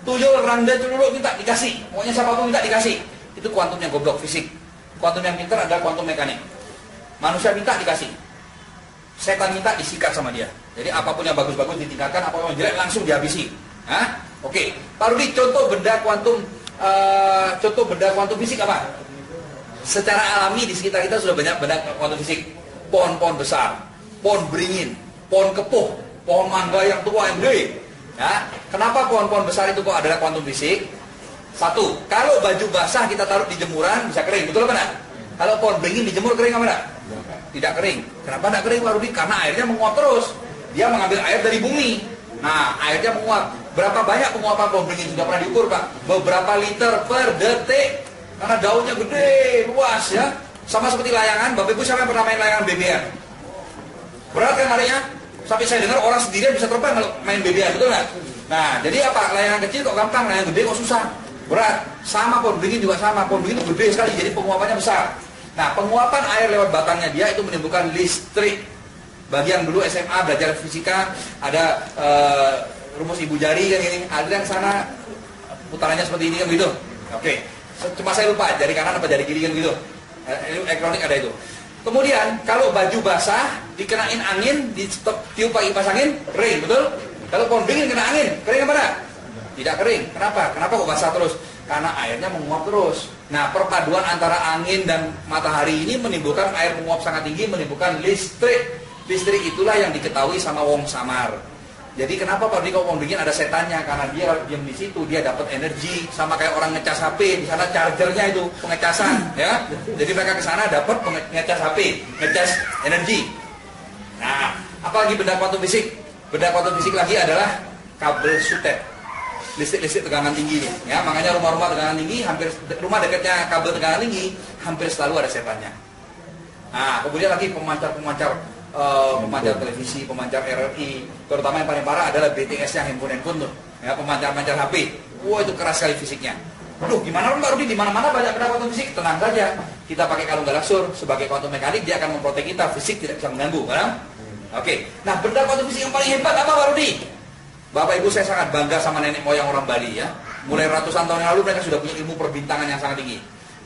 Tuyul, randa, celuluk minta, dikasih. Pokoknya siapapun minta, dikasih. Itu kuantum yang goblok, fisik. Kuantum yang pintar adalah kuantum mekanik. Manusia minta, dikasih. Setan minta, disikat sama dia. Jadi apapun yang bagus-bagus ditingkatkan, apapun yang jelek langsung dihabisi. Hah? Oke. Pak Rudi, contoh benda kuantum fisik apa? Secara alami di sekitar kita sudah banyak benda kuantum fisik. Pohon-pohon besar, pohon beringin, pohon kepuh, pohon mangga yang tua yang gede. Ya, kenapa pohon-pohon besar itu kok adalah kuantum fisik? Satu, kalau baju basah kita taruh di jemuran bisa kering, betul apa enggak? Kalau pohon beringin dijemur kering apa enggak? Tidak kering. Kenapa enggak kering, Pak Rudi? Karena airnya menguap terus. Dia mengambil air dari bumi. Nah, airnya menguap. Berapa banyak penguapan pohon beringin sudah pernah diukur, Pak? Beberapa liter per detik. Karena daunnya gede, luas ya. Sama seperti layangan, Bapak Ibu siapa yang pernah main layangan BBR? Berat kan larinya? Sampai saya dengar orang sendirian bisa terbang kalau main BBR, betul nggak? Nah, jadi apa? Layangan kecil kok gampang, layangan gede kok susah. Berat. Sama pohon beringin juga sama. Pohon beringin itu gede sekali, jadi penguapannya besar. Nah, penguapan air lewat batangnya dia itu menimbulkan listrik. Bagi yang dulu SMA belajar fisika, ada rumus ibu jari kan ini. Ada yang sana putarannya seperti ini kan gitu. Oke. Cuma saya lupa jari kanan apa jari kiri kan gitu. Elektronik ada itu. Kemudian kalau baju basah dikenain angin, tiup pakai kipas angin, kering, betul? Kalau pohon beringin kena angin, kering apa enggak? Tidak kering. Kenapa? Kenapa kok basah terus? Karena airnya menguap terus. Nah, perpaduan antara angin dan matahari ini menimbulkan air menguap sangat tinggi, menimbulkan listrik. Listrik itulah yang diketahui sama wong samar. Jadi kenapa Pak Rudi kalau pohon beringin ada setannya? Karena dia diam di situ, dia dapat energi sama kayak orang ngecas HP, di sana chargernya itu pengecasan, ya. Jadi mereka ke sana dapat ngecas HP, ngecas energi. Nah, apalagi benda kuantum fisik? Benda kuantum fisik lagi adalah kabel sutet. Listrik tegangan tinggi nih, ya. Makanya rumah-rumah tegangan tinggi, hampir rumah dekatnya kabel tegangan tinggi, hampir selalu ada setannya. Nah, kemudian lagi pemancar televisi, pemancar RRI, terutama yang paling parah adalah BTS-nya, handphone tuh, ya, pemancar HP. Wah, itu keras sekali fisiknya. Duh, gimana Pak Rudi? Di mana-mana banyak benda kuantum fisik. Tenang saja, kita pakai kalung galaksur sebagai kuantum mekanik, dia akan memprotek kita, fisik tidak bisa mengganggu, kan? Oke. Nah, benda kuantum fisik yang paling hebat apa Pak Rudi? Bapak Ibu, saya sangat bangga sama nenek moyang orang Bali ya. Mulai ratusan tahun yang lalu mereka sudah punya ilmu perbintangan yang sangat tinggi.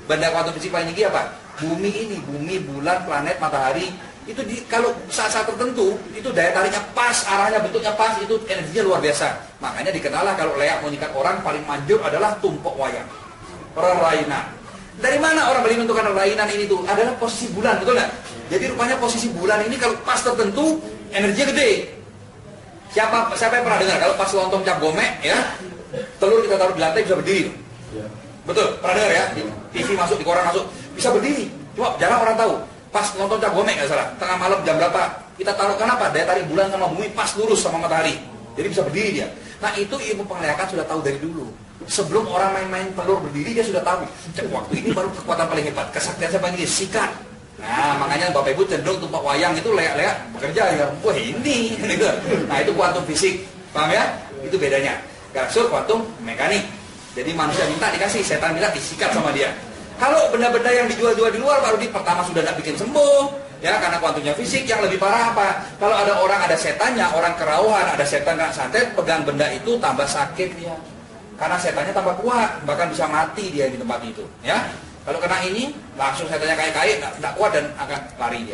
Benda kuantum fisik paling tinggi apa? Bumi ini, bumi, bulan, planet, matahari. Itu kalau saat-saat tertentu itu daya tariknya pas, arahnya bentuknya pas, itu energinya luar biasa. Makanya dikenal kalau leak mau nyikat orang paling manjur adalah tumpuk wayang, rerainan. Dari mana orang Bali menentukan rerainan ini tuh? Adalah posisi bulan, betul nggak? Jadi rupanya posisi bulan ini kalau pas tertentu energinya gede. Siapa yang pernah dengar kalau pas lontong cap gomek ya, telur kita taruh di lantai bisa berdiri? Betul, pernah dengar ya? Di TV masuk, di koran masuk, bisa berdiri. Cuma jarang orang tahu. Pas nonton cap gomek nggak salah, tengah malam jam berapa kita taruh, kenapa? Daya tarik bulan sama bumi pas lurus sama matahari, jadi bisa berdiri dia. Nah, itu ilmu penglihatan sudah tahu dari dulu. Sebelum orang main-main telur berdiri dia sudah tahu. Waktu ini baru kekuatan paling hebat, kesaktian siapa ini? Sikat. Nah, makanya Bapak Ibu cenderung tumpak wayang itu leak-leak bekerja ya. Wah, ini gitu. Nah, itu kuantum fisik, paham ya? Itu bedanya. Galaksur kuantum mekanik. Jadi manusia minta dikasih, setan minta disikat sama dia. Kalau benda-benda yang dijual-jual di luar, Pak Rudi, pertama sudah tidak bikin sembuh, ya, karena kuantumnya fisik. Yang lebih parah apa? Kalau ada orang ada setannya, orang kerauhan, ada setan kena santet, pegang benda itu tambah sakit dia, karena setannya tambah kuat, bahkan bisa mati dia di tempat itu, ya. Kalau kena ini, langsung setannya kayak tidak kuat dan akan lari dia.